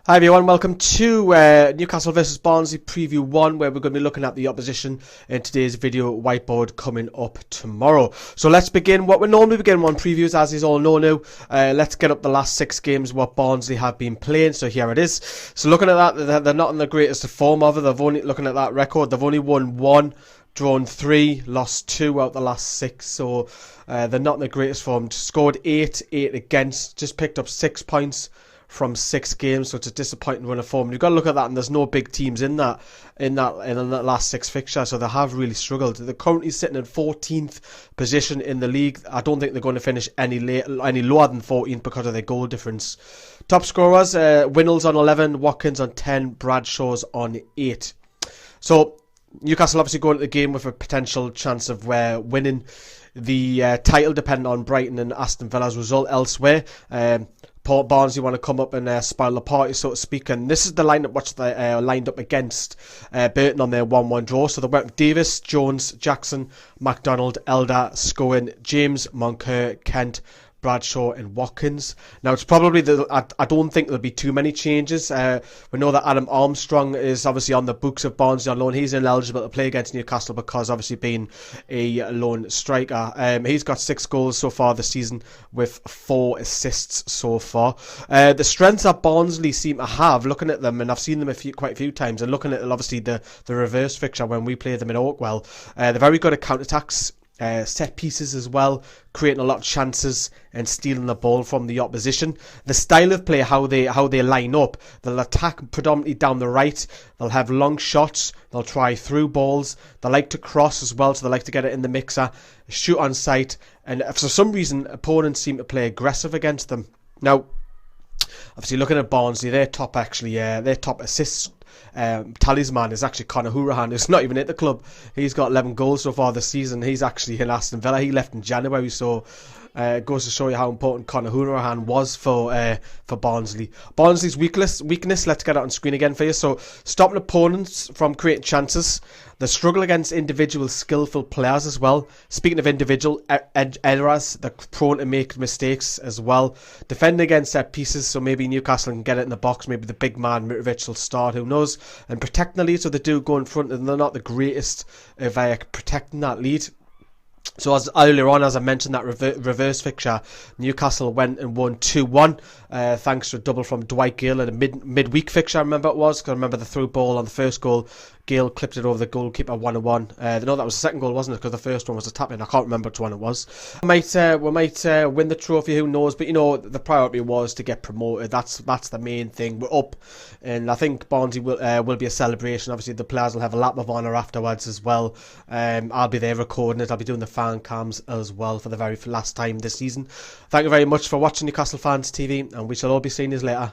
Hi everyone, welcome to Newcastle versus Barnsley Preview 1, where we're going to be looking at the opposition in today's video whiteboard coming up tomorrow. So let's begin what we normally begin on previews, as you all know now. Let's get up the last 6 games what Barnsley have been playing, so here it is. So looking at that, they're not in the greatest of form of it. Looking at that record, they've only won 1, drawn 3, lost 2 out the last 6, so they're not in the greatest form. Scored 8 against, just picked up 6 points from 6 games, so it's a disappointing run of form. You've got to look at that, and there's no big teams in that last 6 fixtures, so they have really struggled. They're currently sitting in 14th position in the league. I don't think they're going to finish any lower than 14th because of their goal difference. Top scorers: Winnall's on 11, Watkins on 10, Bradshaw's on 8. So Newcastle obviously going to the game with a potential chance of winning the title, depending on Brighton and Aston Villa's result elsewhere. Barnsley want to come up and spoil the party, so to speak, and this is the lineup which they lined up against Burton on their 1-1 draw. So they went with Davis, Jones, Jackson, MacDonald, Elder, Scowen, James, Moncur, Kent, Bradshaw and Watkins. Now it's probably I don't think there'll be too many changes. We know that Adam Armstrong is obviously on the books of Barnsley on loan. He's ineligible to play against Newcastle because obviously being a lone striker. He's got 6 goals so far this season with 4 assists so far. The strengths that Barnsley seem to have, looking at them, and I've seen them quite a few times, and looking at obviously the reverse fixture when we play them in Oakwell, they're very good at counter-attacks. Set pieces as well, creating a lot of chances and stealing the ball from the opposition. The style of play, how they line up, they'll attack predominantly down the right. They'll have long shots. They'll try through balls. They like to cross as well, so they like to get it in the mixer, shoot on sight. And for some reason, opponents seem to play aggressive against them. Now, obviously, looking at Barnsley, their top assist talisman is actually Conor Hourihane, who's not even at the club. He's got 11 goals so far this season. He's actually in Aston Villa. He left in January, so it goes to show you how important Conor Hourihane was for Barnsley. Barnsley's weakness, let's get it on screen again for you. So, stopping opponents from creating chances. They struggle against individual skillful players as well. Speaking of individual errors, they're prone to make mistakes as well. Defend against set pieces, so maybe Newcastle can get it in the box. Maybe the big man Mitrovic will start, who knows. And protecting the lead, so they do go in front, and they're not the greatest of protecting that lead. So earlier on, as I mentioned, that reverse fixture, Newcastle went and won 2-1, thanks to a double from Dwight Gale at a midweek fixture, I remember it was, because I remember the through ball on the first goal. Gale clipped it over the goalkeeper 1-1. No, that was the second goal, wasn't it? Because the first one was a tap-in. I can't remember which one it was. We might win the trophy, who knows? But, the priority was to get promoted. That's the main thing. We're up. And I think Barnsley will be a celebration. Obviously, the players will have a lap of honour afterwards as well. I'll be there recording it. I'll be doing the fan cams as well for the very last time this season. Thank you very much for watching Newcastle Fans TV, and we shall all be seeing you later.